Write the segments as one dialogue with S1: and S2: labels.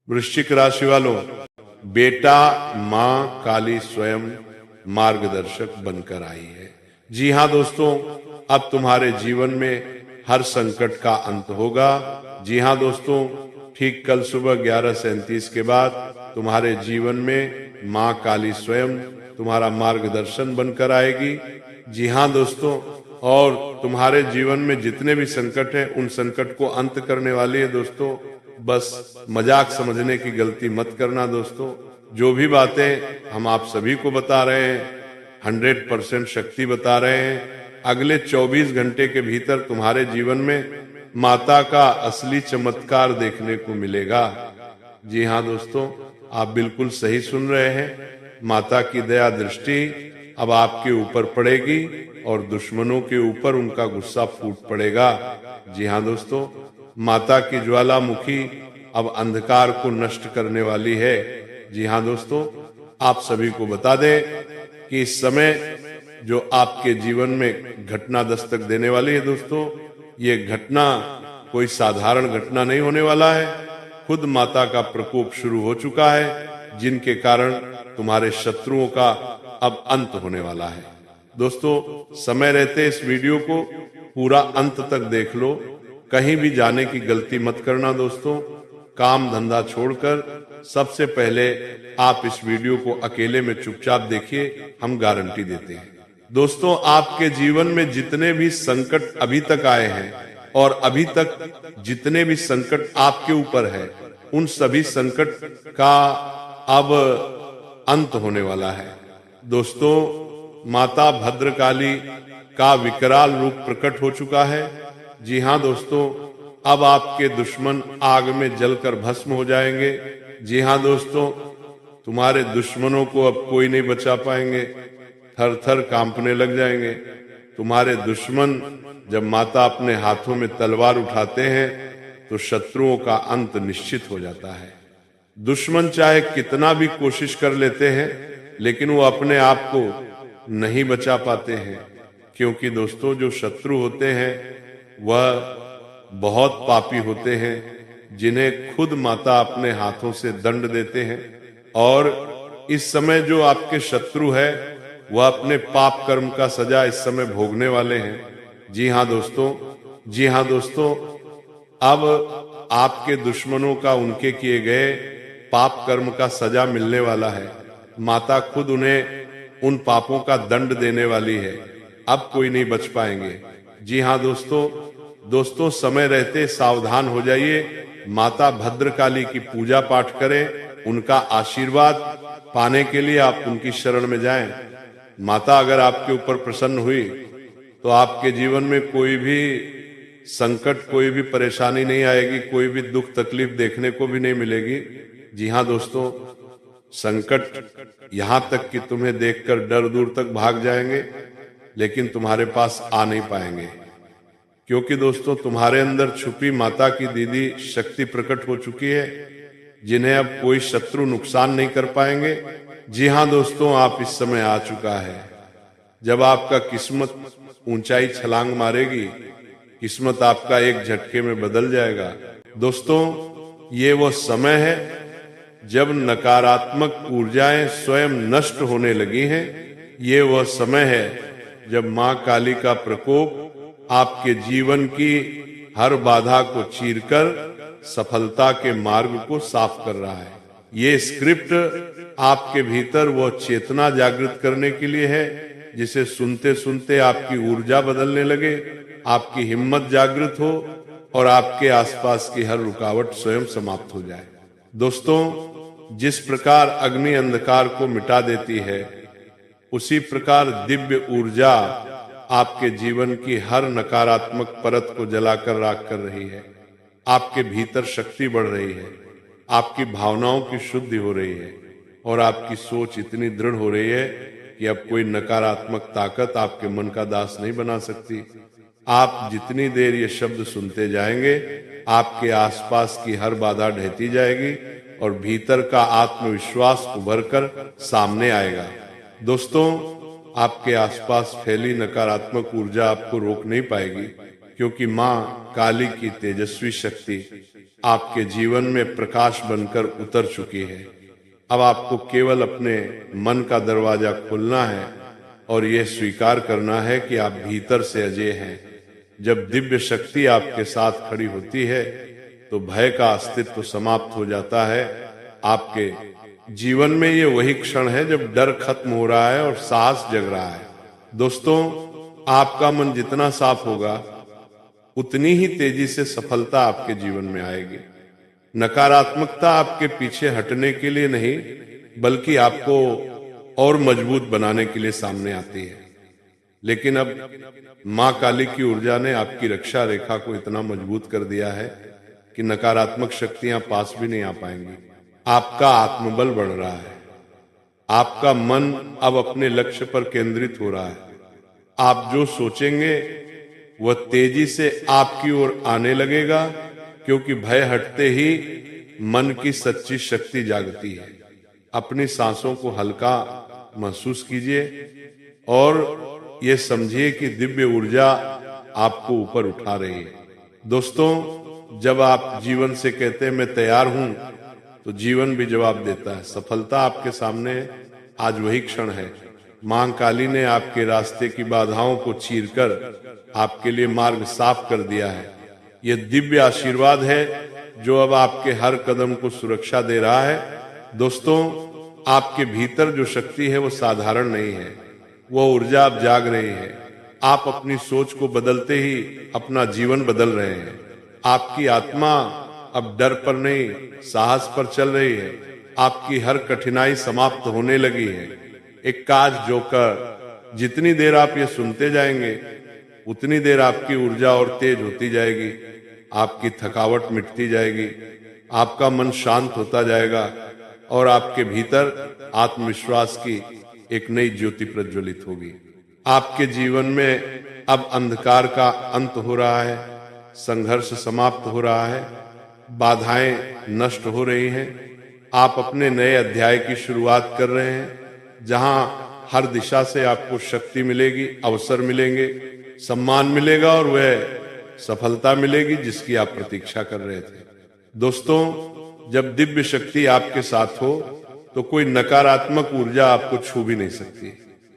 S1: वृश्चिक राशि वालों, बेटा मां काली स्वयं मार्गदर्शक बनकर आई है। जी हां दोस्तों, अब तुम्हारे जीवन में हर संकट का अंत होगा। जी हां दोस्तों, ठीक कल सुबह 11:37 के बाद तुम्हारे जीवन में मां काली स्वयं तुम्हारा मार्गदर्शन बनकर आएगी। जी हां दोस्तों, और तुम्हारे जीवन में जितने भी संकट हैं उन संकट को अंत करने वाली है दोस्तों। बस मजाक समझने की गलती मत करना दोस्तों। जो भी बातें हम आप सभी को बता रहे हैं 100% शक्ति बता रहे हैं। अगले 24 घंटे के भीतर तुम्हारे जीवन में माता का असली चमत्कार देखने को मिलेगा। जी हाँ दोस्तों, आप बिल्कुल सही सुन रहे हैं। माता की दया दृष्टि अब आपके ऊपर पड़ेगी और दुश्मनों के ऊपर उनका गुस्सा फूट पड़ेगा। जी हाँ दोस्तों, माता की ज्वालामुखी अब अंधकार को नष्ट करने वाली है। जी हाँ दोस्तों, आप सभी को बता दें कि इस समय जो आपके जीवन में घटना दस्तक देने वाली है दोस्तों, ये घटना कोई साधारण घटना नहीं होने वाला है। खुद माता का प्रकोप शुरू हो चुका है, जिनके कारण तुम्हारे शत्रुओं का अब अंत होने वाला है। दोस्तों, समय रहते इस वीडियो को पूरा अंत तक देख लो। कहीं भी जाने की गलती मत करना दोस्तों। काम धंधा छोड़कर सबसे पहले आप इस वीडियो को अकेले में चुपचाप देखिए, हम गारंटी देते हैं। दोस्तों, आपके जीवन में जितने भी संकट अभी तक आए हैं और अभी तक जितने भी संकट आपके ऊपर है, उन सभी संकट का अब अंत होने वाला है। दोस्तों, माता भद्रकाली का विकराल रूप प्रकट हो चुका है। जी हाँ दोस्तों, अब आपके दुश्मन आग में जलकर भस्म हो जाएंगे। जी हाँ दोस्तों, तुम्हारे दुश्मनों को अब कोई नहीं बचा पाएंगे, थर थर कांपने लग जाएंगे। तुम्हारे दुश्मन जब माता अपने हाथों में तलवार उठाते हैं तो शत्रुओं का अंत निश्चित हो जाता है। दुश्मन चाहे कितना भी कोशिश कर लेते हैं, लेकिन वो अपने आप को नहीं बचा पाते हैं, क्योंकि दोस्तों जो शत्रु होते हैं वह बहुत पापी होते हैं, जिन्हें खुद माता अपने हाथों से दंड देते हैं। और इस समय जो आपके शत्रु है वह अपने पाप कर्म का सजा इस समय भोगने वाले हैं। जी हाँ दोस्तों, जी हाँ दोस्तों, अब आपके दुश्मनों का उनके किए गए पाप कर्म का सजा मिलने वाला है। माता खुद उन्हें उन पापों का दंड देने वाली है। अब कोई नहीं बच पाएंगे। जी हाँ दोस्तों, समय रहते सावधान हो जाइए। माता भद्रकाली की पूजा पाठ करें, उनका आशीर्वाद पाने के लिए आप उनकी शरण में जाएं। माता अगर आपके ऊपर प्रसन्न हुई तो आपके जीवन में कोई भी संकट, कोई भी परेशानी नहीं आएगी, कोई भी दुख तकलीफ देखने को भी नहीं मिलेगी। जी हाँ दोस्तों, संकट यहां तक कि तुम्हें देखकर डर दूर तक भाग जाएंगे, लेकिन तुम्हारे पास आ नहीं पाएंगे, क्योंकि दोस्तों तुम्हारे अंदर छुपी माता की दीदी शक्ति प्रकट हो चुकी है, जिन्हें अब कोई शत्रु नुकसान नहीं कर पाएंगे। जी हाँ दोस्तों, आप इस समय आ चुका है जब आपका किस्मत ऊंचाई छलांग मारेगी। किस्मत आपका एक झटके में बदल जाएगा। दोस्तों, ये वो समय है जब नकारात्मक ऊर्जाएं स्वयं नष्ट होने लगी हैं। ये वह समय है जब मां काली का प्रकोप आपके जीवन की हर बाधा को चीरकर सफलता के मार्ग को साफ कर रहा है। ये स्क्रिप्ट आपके भीतर वह चेतना जागृत करने के लिए है, जिसे सुनते सुनते आपकी ऊर्जा बदलने लगे, आपकी हिम्मत जागृत हो और आपके आसपास की हर रुकावट स्वयं समाप्त हो जाए। दोस्तों, जिस प्रकार अग्नि अंधकार को मिटा देती है, उसी प्रकार दिव्य ऊर्जा आपके जीवन की हर नकारात्मक परत को जलाकर राख कर रही है। आपके भीतर शक्ति बढ़ रही है, आपकी भावनाओं की शुद्धि हो रही है और आपकी सोच इतनी दृढ़ हो रही है कि अब कोई नकारात्मक ताकत आपके मन का दास नहीं बना सकती। आप जितनी देर ये शब्द सुनते जाएंगे, आपके आसपास की हर बाधा ढहती जाएगी और भीतर का आत्मविश्वास उभरकर सामने आएगा। दोस्तों, आपके आसपास फैली नकारात्मक ऊर्जा आपको रोक नहीं पाएगी, क्योंकि माँ काली की तेजस्वी शक्ति आपके जीवन में प्रकाश बनकर उतर चुकी है। अब आपको केवल अपने मन का दरवाजा खोलना है और यह स्वीकार करना है कि आप भीतर से अजय हैं। जब दिव्य शक्ति आपके साथ खड़ी होती है तो भय का अस्तित्व समाप्त हो जाता है। आपके जीवन में ये वही क्षण है जब डर खत्म हो रहा है और साहस जग रहा है। दोस्तों, आपका मन जितना साफ होगा उतनी ही तेजी से सफलता आपके जीवन में आएगी। नकारात्मकता आपके पीछे हटने के लिए नहीं, बल्कि आपको और मजबूत बनाने के लिए सामने आती है। लेकिन अब मां काली की ऊर्जा ने आपकी रक्षा रेखा को इतना मजबूत कर दिया है कि नकारात्मक शक्तियां पास भी नहीं आ पाएंगी। आपका आत्मबल बढ़ रहा है। आपका मन अब अपने लक्ष्य पर केंद्रित हो रहा है। आप जो सोचेंगे वह तेजी से आपकी ओर आने लगेगा, क्योंकि भय हटते ही मन की सच्ची शक्ति जागती है। अपनी सांसों को हल्का महसूस कीजिए और ये समझिए कि दिव्य ऊर्जा आपको ऊपर उठा रही है। दोस्तों, जब आप जीवन से कहते हैं मैं तैयार हूं, तो जीवन भी जवाब देता है। सफलता आपके सामने आज वही क्षण है। मां काली ने आपके रास्ते की बाधाओं को चीरकर आपके लिए मार्ग साफ कर दिया है। यह दिव्य आशीर्वाद है जो अब आपके हर कदम को सुरक्षा दे रहा है। दोस्तों, आपके भीतर जो शक्ति है वो साधारण नहीं है, वो ऊर्जा अब जाग रही है। आप अपनी सोच को बदलते ही अपना जीवन बदल रहे हैं। आपकी आत्मा अब डर पर नहीं, साहस पर चल रही है। आपकी हर कठिनाई समाप्त होने लगी है। एक काज जोकर जितनी देर आप ये सुनते जाएंगे उतनी देर आपकी ऊर्जा और तेज होती जाएगी। आपकी थकावट मिटती जाएगी, आपका मन शांत होता जाएगा और आपके भीतर आत्मविश्वास की एक नई ज्योति प्रज्वलित होगी। आपके जीवन में अब अंधकार का अंत हो रहा है, संघर्ष समाप्त हो रहा है, बाधाएं नष्ट हो रही हैं। आप अपने नए अध्याय की शुरुआत कर रहे हैं, जहां हर दिशा से आपको शक्ति मिलेगी, अवसर मिलेंगे, सम्मान मिलेगा और वह सफलता मिलेगी जिसकी आप प्रतीक्षा कर रहे थे। दोस्तों, जब दिव्य शक्ति आपके साथ हो तो कोई नकारात्मक ऊर्जा आपको छू भी नहीं सकती।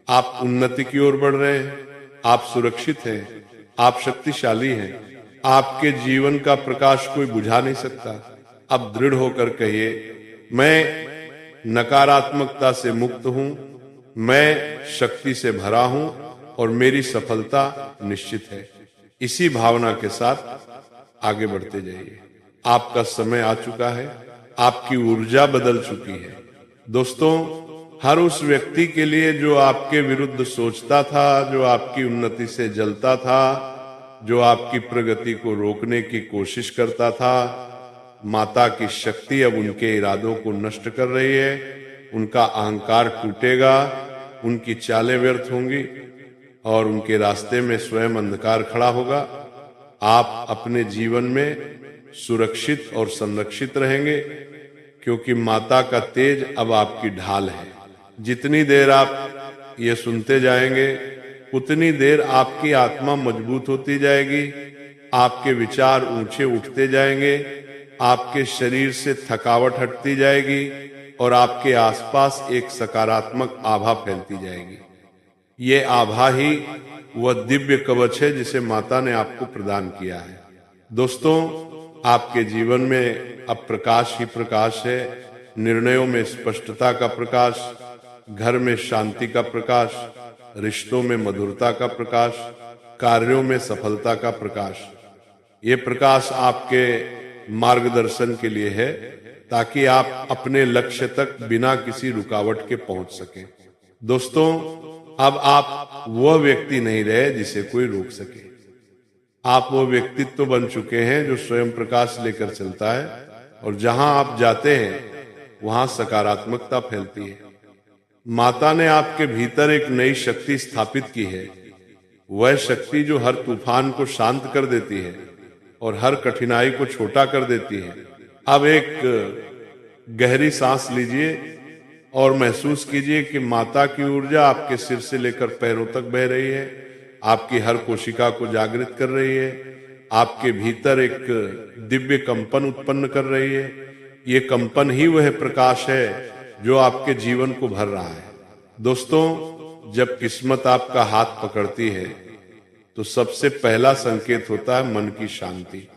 S1: आप उन्नति की ओर बढ़ रहे हैं, आप सुरक्षित हैं, आप शक्तिशाली हैं। आपके जीवन का प्रकाश कोई बुझा नहीं सकता। अब दृढ़ होकर कहिए, मैं नकारात्मकता से मुक्त हूं, मैं शक्ति से भरा हूं और मेरी सफलता निश्चित है। इसी भावना के साथ आगे बढ़ते जाइए। आपका समय आ चुका है, आपकी ऊर्जा बदल चुकी है। दोस्तों, हर उस व्यक्ति के लिए जो आपके विरुद्ध सोचता था, जो आपकी उन्नति से जलता था, जो आपकी प्रगति को रोकने की कोशिश करता था, माता की शक्ति अब उनके इरादों को नष्ट कर रही है। उनका अहंकार टूटेगा, उनकी चालें व्यर्थ होंगी और उनके रास्ते में स्वयं अंधकार खड़ा होगा। आप अपने जीवन में सुरक्षित और संरक्षित रहेंगे, क्योंकि माता का तेज अब आपकी ढाल है। जितनी देर आप ये सुनते जाएंगे उतनी देर आपकी आत्मा मजबूत होती जाएगी, आपके विचार ऊंचे उठते जाएंगे, आपके शरीर से थकावट हटती जाएगी और आपके आसपास एक सकारात्मक आभा फैलती जाएगी। ये आभा ही वह दिव्य कवच है जिसे माता ने आपको प्रदान किया है। दोस्तों, आपके जीवन में अब प्रकाश ही प्रकाश है। निर्णयों में स्पष्टता का प्रकाश, घर में शांति का प्रकाश, रिश्तों में मधुरता का प्रकाश, कार्यों में सफलता का प्रकाश। ये प्रकाश आपके मार्गदर्शन के लिए है, ताकि आप अपने लक्ष्य तक बिना किसी रुकावट के पहुंच सकें। दोस्तों, अब आप वह व्यक्ति नहीं रहे जिसे कोई रोक सके। आप वो व्यक्तित्व बन चुके हैं जो स्वयं प्रकाश लेकर चलता है और जहां आप जाते हैं वहां सकारात्मकता फैलती है। माता ने आपके भीतर एक नई शक्ति स्थापित की है, वह शक्ति जो हर तूफान को शांत कर देती है और हर कठिनाई को छोटा कर देती है। अब एक गहरी सांस लीजिए और महसूस कीजिए कि माता की ऊर्जा आपके सिर से लेकर पैरों तक बह रही है, आपकी हर कोशिका को जागृत कर रही है। आपके भीतर एक दिव्य कंपन उत्पन्न कर रही है। ये कंपन ही वह प्रकाश है जो आपके जीवन को भर रहा है। दोस्तों, जब किस्मत आपका हाथ पकड़ती है तो सबसे पहला संकेत होता है मन की शांति।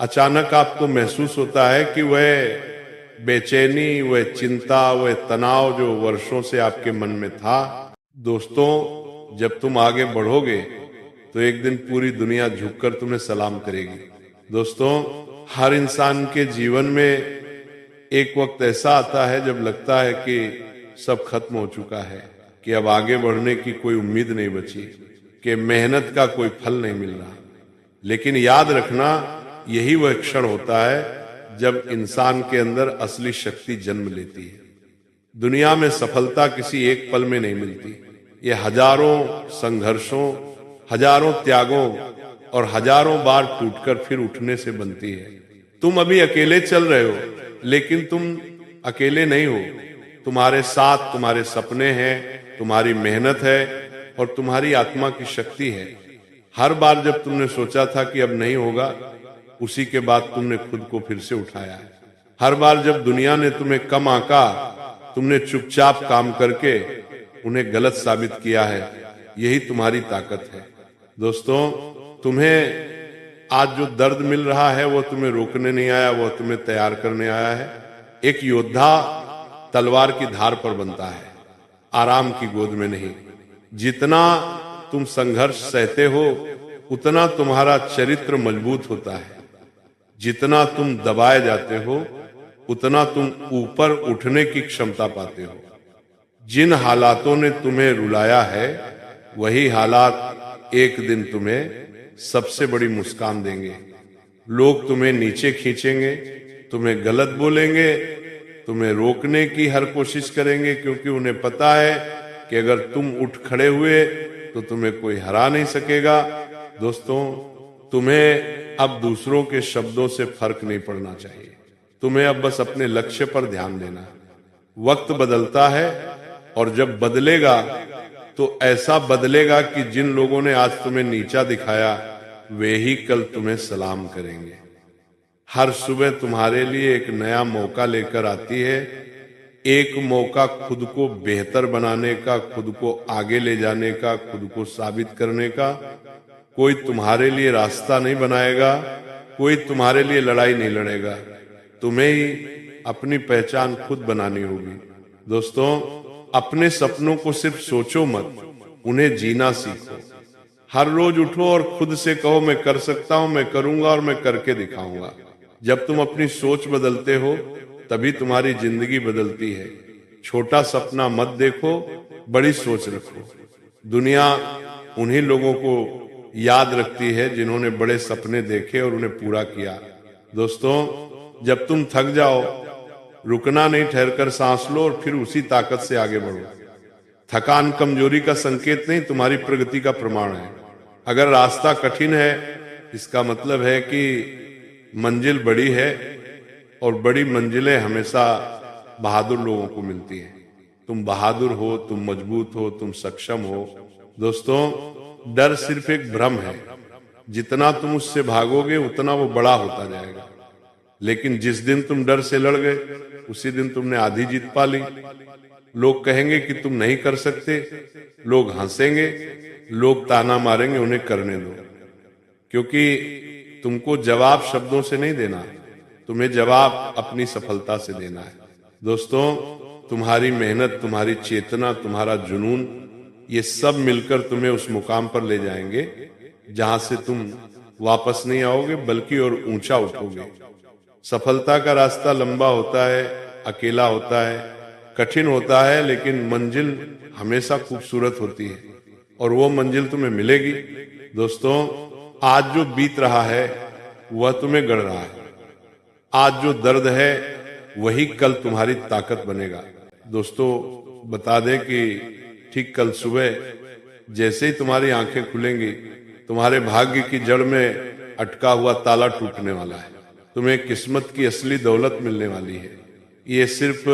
S1: अचानक आपको महसूस होता है कि वह बेचैनी, वह चिंता, वह तनाव जो वर्षों से आपके मन में था, दोस्तों जब तुम आगे बढ़ोगे तो एक दिन पूरी दुनिया झुककर तुम्हें सलाम करेगी। दोस्तों, हर इंसान के जीवन में एक वक्त ऐसा आता है जब लगता है कि सब खत्म हो चुका है, कि अब आगे बढ़ने की कोई उम्मीद नहीं बची, कि मेहनत का कोई फल नहीं मिल रहा। लेकिन याद रखना, यही वह क्षण होता है जब इंसान के अंदर असली शक्ति जन्म लेती है। दुनिया में सफलता किसी एक पल में नहीं मिलती। ये हजारों संघर्षों, हजारों त्यागों और हजारों बार टूटकर फिर उठने से बनती है। तुम अभी अकेले चल रहे हो, लेकिन तुम अकेले नहीं हो। तुम्हारे साथ तुम्हारे सपने हैं, तुम्हारी मेहनत है और तुम्हारी आत्मा की शक्ति है। हर बार जब तुमने सोचा था कि अब नहीं होगा, उसी के बाद तुमने खुद को फिर से उठाया है। हर बार जब दुनिया ने तुम्हें कम आंका, तुमने चुपचाप काम करके उन्हें गलत साबित किया है। यही तुम्हारी ताकत है। दोस्तों, तुम्हें आज जो दर्द मिल रहा है वो तुम्हें रोकने नहीं आया, वो तुम्हें तैयार करने आया है। एक योद्धा तलवार की धार पर बनता है, आराम की गोद में नहीं। जितना तुम संघर्ष सहते हो, उतना तुम्हारा चरित्र मजबूत होता है। जितना तुम दबाए जाते हो, उतना तुम ऊपर उठने की क्षमता पाते हो। जिन हालातों ने तुम्हें रुलाया है, वही हालात एक दिन तुम्हें सबसे बड़ी मुस्कान देंगे। लोग तुम्हें नीचे खींचेंगे, तुम्हें गलत बोलेंगे, तुम्हें रोकने की हर कोशिश करेंगे, क्योंकि उन्हें पता है कि अगर तुम उठ खड़े हुए तो तुम्हें कोई हरा नहीं सकेगा। दोस्तों, तुम्हें अब दूसरों के शब्दों से फर्क नहीं पड़ना चाहिए। तुम्हें अब बस अपने लक्ष्य पर ध्यान देना है। वक्त बदलता है और जब बदलेगा तो ऐसा बदलेगा कि जिन लोगों ने आज तुम्हें नीचा दिखाया, वे ही कल तुम्हें सलाम करेंगे। हर सुबह तुम्हारे लिए एक नया मौका लेकर आती है। एक मौका खुद को बेहतर बनाने का, खुद को आगे ले जाने का, खुद को साबित करने का। कोई तुम्हारे लिए रास्ता नहीं बनाएगा, कोई तुम्हारे लिए लड़ाई नहीं लड़ेगा। तुम्हें ही अपनी पहचान खुद बनानी होगी। दोस्तों, अपने सपनों को सिर्फ सोचो मत, उन्हें जीना सीखो। हर रोज उठो और खुद से कहो, मैं कर सकता हूं, मैं करूंगा और मैं करके दिखाऊंगा। जब तुम अपनी सोच बदलते हो, तभी तुम्हारी जिंदगी बदलती है। छोटा सपना मत देखो, बड़ी सोच रखो। दुनिया उन्हीं लोगों को याद रखती है जिन्होंने बड़े सपने देखे और उन्हें पूरा किया। दोस्तों, जब तुम थक जाओ, रुकना नहीं, ठहरकर सांस लो और फिर उसी ताकत से आगे बढ़ो। थकान कमजोरी का संकेत नहीं, तुम्हारी प्रगति का प्रमाण है। अगर रास्ता कठिन है, इसका मतलब है कि मंजिल बड़ी है, और बड़ी मंजिलें हमेशा बहादुर लोगों को मिलती हैं। तुम बहादुर हो, तुम मजबूत हो, तुम सक्षम हो। दोस्तों, डर सिर्फ एक भ्रम है। जितना तुम उससे भागोगे, उतना वो बड़ा होता जाएगा। लेकिन जिस दिन तुम डर से लड़ गए, उसी दिन तुमने आधी जीत पा ली। लोग कहेंगे कि तुम नहीं कर सकते, लोग हंसेंगे, लोग ताना मारेंगे, उन्हें करने दो। क्योंकि तुमको जवाब शब्दों से नहीं देना, तुम्हें जवाब अपनी सफलता से देना है। दोस्तों, तुम्हारी मेहनत, तुम्हारी चेतना, तुम्हारा जुनून, ये सब मिलकर तुम्हें उस मुकाम पर ले जाएंगे जहां से तुम वापस नहीं आओगे, बल्कि और ऊंचा उठोगे। सफलता का रास्ता लंबा होता है, अकेला होता है, कठिन होता है, लेकिन मंजिल हमेशा खूबसूरत होती है और वो मंजिल तुम्हें मिलेगी। दोस्तों, आज जो बीत रहा है वह तुम्हें गढ़ रहा है। आज जो दर्द है वही कल तुम्हारी ताकत बनेगा। दोस्तों, बता दें कि ठीक कल सुबह जैसे ही तुम्हारी आंखें खुलेंगी, तुम्हारे भाग्य की जड़ में अटका हुआ ताला टूटने वाला है। तुम्हें किस्मत की असली दौलत मिलने वाली है। ये सिर्फ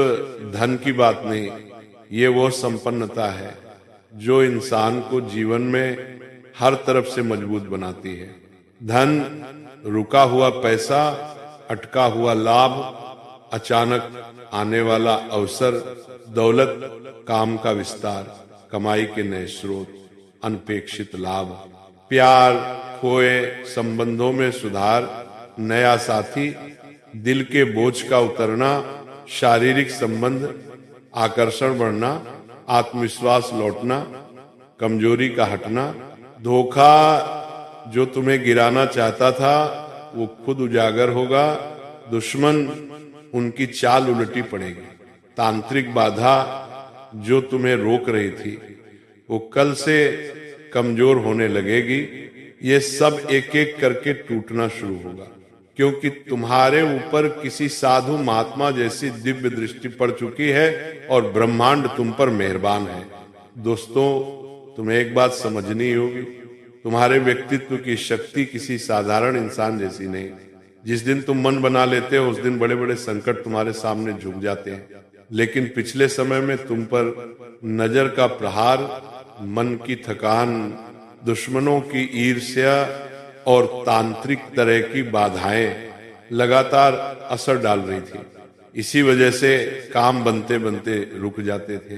S1: धन की बात नहीं, ये वो संपन्नता है जो इंसान को जीवन में हर तरफ से मजबूत बनाती है। धन, रुका हुआ पैसा, अटका हुआ लाभ, अचानक आने वाला अवसर, दौलत, काम का विस्तार, कमाई के नए स्रोत, अनपेक्षित लाभ, प्यार, खोए संबंधों में सुधार, नया साथी, दिल के बोझ का उतरना, शारीरिक संबंध, आकर्षण बढ़ना, आत्मविश्वास लौटना, कमजोरी का हटना, धोखा जो तुम्हें गिराना चाहता था वो खुद उजागर होगा, दुश्मन उनकी चाल उलटी पड़ेगी, तांत्रिक बाधा जो तुम्हें रोक रही थी वो कल से कमजोर होने लगेगी। ये सब एक एक करके टूटना शुरू होगा, क्योंकि तुम्हारे ऊपर किसी साधु महात्मा जैसी दिव्य दृष्टि पड़ चुकी है और ब्रह्मांड तुम पर मेहरबान है। दोस्तों, तुम्हें एक बात समझनी होगी, तुम्हारे व्यक्तित्व की शक्ति किसी साधारण इंसान जैसी नहीं। जिस दिन तुम मन बना लेते हो उस दिन बड़े बड़े संकट तुम्हारे सामने झुक जाते हैं, लेकिन पिछले समय में तुम पर नजर का प्रहार, मन की थकान, दुश्मनों की ईर्ष्या और तांत्रिक तरह की बाधाएं लगातार असर डाल रही थी। इसी वजह से काम बनते बनते रुक जाते थे।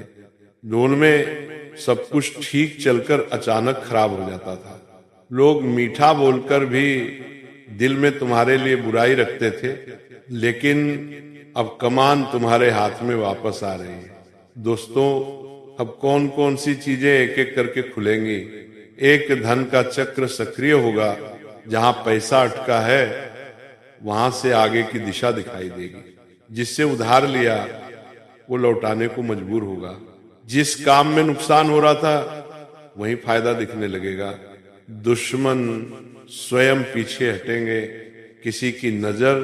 S1: दोनों में सब कुछ ठीक चलकर अचानक खराब हो जाता था। लोग मीठा बोलकर भी दिल में तुम्हारे लिए बुराई रखते थे, लेकिन अब कमान तुम्हारे हाथ में वापस आ रही है। दोस्तों, अब कौन कौन सी चीजें एक एक करके खुलेंगी। एक धन का चक्र सक्रिय होगा, जहां पैसा अटका है वहां से आगे की दिशा दिखाई देगी। जिससे उधार लिया वो लौटाने को मजबूर होगा। जिस काम में नुकसान हो रहा था वहीं फायदा दिखने लगेगा। दुश्मन स्वयं पीछे हटेंगे। किसी की नजर,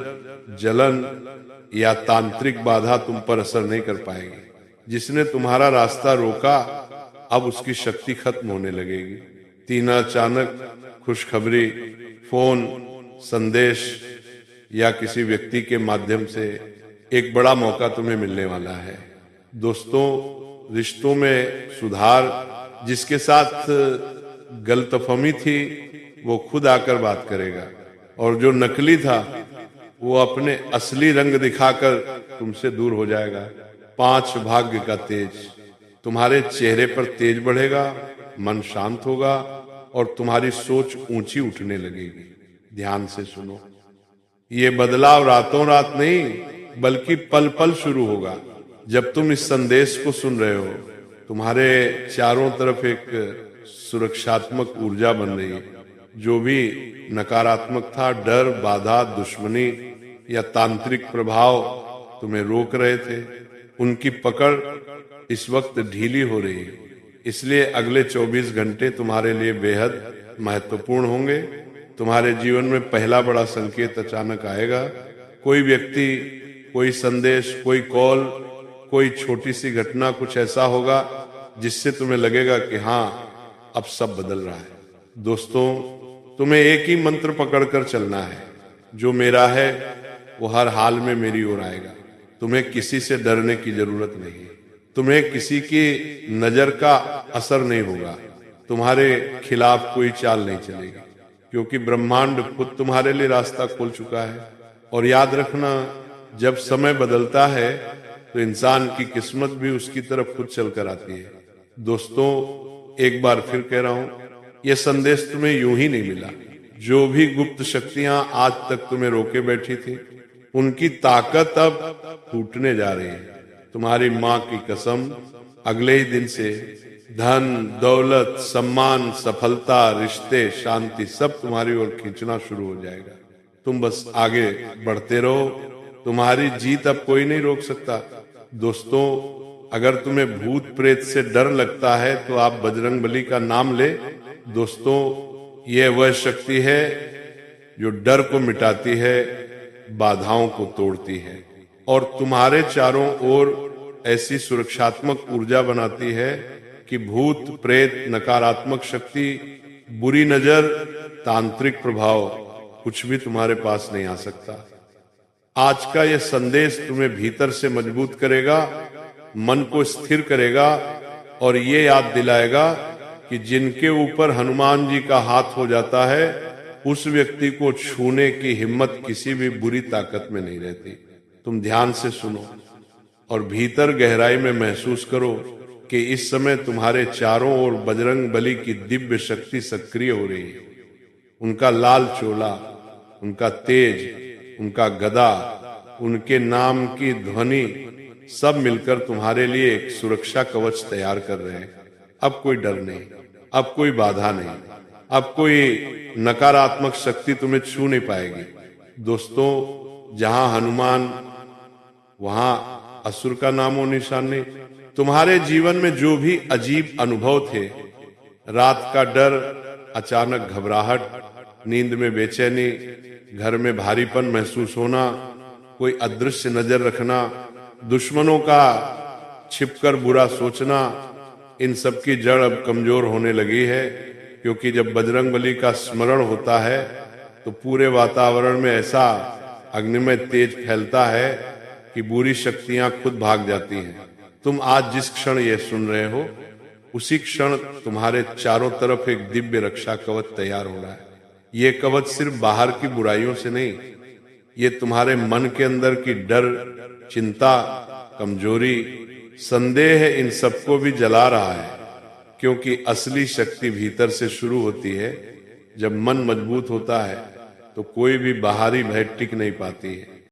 S1: जलन या तांत्रिक बाधा तुम पर असर नहीं कर पाएगी। जिसने तुम्हारा रास्ता रोका अब उसकी शक्ति खत्म होने लगेगी। तीन अचानक खुशखबरी, फोन, संदेश या किसी व्यक्ति के माध्यम से एक बड़ा मौका तुम्हें मिलने वाला है। दोस्तों, रिश्तों में सुधार, जिसके साथ गलतफहमी थी वो खुद आकर बात करेगा, और जो नकली था वो अपने असली रंग दिखाकर तुमसे दूर हो जाएगा। 5 भाग्य का तेज, तुम्हारे चेहरे पर तेज बढ़ेगा, मन शांत होगा और तुम्हारी सोच ऊंची उठने लगेगी। ध्यान से सुनो, ये बदलाव रातों रात नहीं बल्कि पल पल शुरू होगा। जब तुम इस संदेश को सुन रहे हो, तुम्हारे चारों तरफ एक सुरक्षात्मक ऊर्जा बन रही है। जो भी नकारात्मक था, डर, बाधा, दुश्मनी या तांत्रिक प्रभाव तुम्हें रोक रहे थे, उनकी पकड़ इस वक्त ढीली हो रही है। इसलिए अगले 24 घंटे तुम्हारे लिए बेहद महत्वपूर्ण होंगे। तुम्हारे जीवन में पहला बड़ा संकेत अचानक आएगा। कोई व्यक्ति, कोई संदेश, कोई कॉल, कोई छोटी सी घटना, कुछ ऐसा होगा जिससे तुम्हें लगेगा कि हाँ, अब सब बदल रहा है। दोस्तों, तुम्हें एक ही मंत्र पकड़कर चलना है, जो मेरा है वो हर हाल में मेरी ओर आएगा। तुम्हें किसी से डरने की जरूरत नहीं। तुम्हें किसी की नजर का असर नहीं होगा। तुम्हारे खिलाफ कोई चाल नहीं चलेगी, क्योंकि ब्रह्मांड खुद तुम्हारे लिए रास्ता खोल चुका है। और याद रखना, जब समय बदलता है तो इंसान की किस्मत भी उसकी तरफ खुद चलकर आती है। दोस्तों, एक बार फिर कह रहा हूं, यह संदेश तुम्हें यूं ही नहीं मिला। जो भी गुप्त शक्तियां आज तक तुम्हें रोके बैठी थी, उनकी ताकत अब टूटने जा रही है। तुम्हारी माँ की कसम, अगले ही दिन से धन, दौलत, सम्मान, सफलता, रिश्ते, शांति सब तुम्हारी ओर खींचना शुरू हो जाएगा। तुम बस आगे बढ़ते रहो। तुम्हारी जीत अब कोई नहीं रोक सकता। दोस्तों, अगर तुम्हें भूत प्रेत से डर लगता है तो आप बजरंगबली का नाम ले। दोस्तों, यह वह शक्ति है जो डर को मिटाती है, बाधाओं को तोड़ती है और तुम्हारे चारों ओर ऐसी सुरक्षात्मक ऊर्जा बनाती है कि भूत प्रेत, नकारात्मक शक्ति, बुरी नजर, तांत्रिक प्रभाव कुछ भी तुम्हारे पास नहीं आ सकता। आज का यह संदेश तुम्हें भीतर से मजबूत करेगा, मन को स्थिर करेगा और ये याद दिलाएगा कि जिनके ऊपर हनुमान जी का हाथ हो जाता है उस व्यक्ति को छूने की हिम्मत किसी भी बुरी ताकत में नहीं रहती। तुम ध्यान से सुनो और भीतर गहराई में महसूस करो कि इस समय तुम्हारे चारों ओर बजरंग बली की दिव्य शक्ति सक्रिय हो रही है। उनका लाल चोला, उनका तेज, उनका गदा, उनके नाम की ध्वनि सब मिलकर तुम्हारे लिए एक सुरक्षा कवच तैयार कर रहे हैं। अब कोई डर नहीं, अब कोई बाधा नहीं, अब कोई नकारात्मक शक्ति तुम्हें छू नहीं पाएगी। दोस्तों, जहां हनुमान वहां असुर का नामो निशान नहीं। तुम्हारे जीवन में जो भी अजीब अनुभव थे, रात का डर, अचानक घबराहट, नींद में बेचैनी, घर में भारीपन महसूस होना, कोई अदृश्य नजर रखना, दुश्मनों का छिपकर बुरा सोचना, इन सब की जड़ अब कमजोर होने लगी है। क्योंकि जब बजरंगबली का स्मरण होता है तो पूरे वातावरण में ऐसा अग्निमय तेज फैलता है कि बुरी शक्तियां खुद भाग जाती हैं। तुम आज जिस क्षण ये सुन रहे हो, उसी क्षण तुम्हारे चारों तरफ एक दिव्य रक्षा कवच तैयार हो रहा है। ये कवच सिर्फ बाहर की बुराइयों से नहीं, ये तुम्हारे मन के अंदर की डर, चिंता, कमजोरी, संदेह, इन सबको भी जला रहा है। क्योंकि असली शक्ति भीतर से शुरू होती है। जब मन मजबूत होता है तो कोई भी बाहरी भय टिक नहीं पाती है।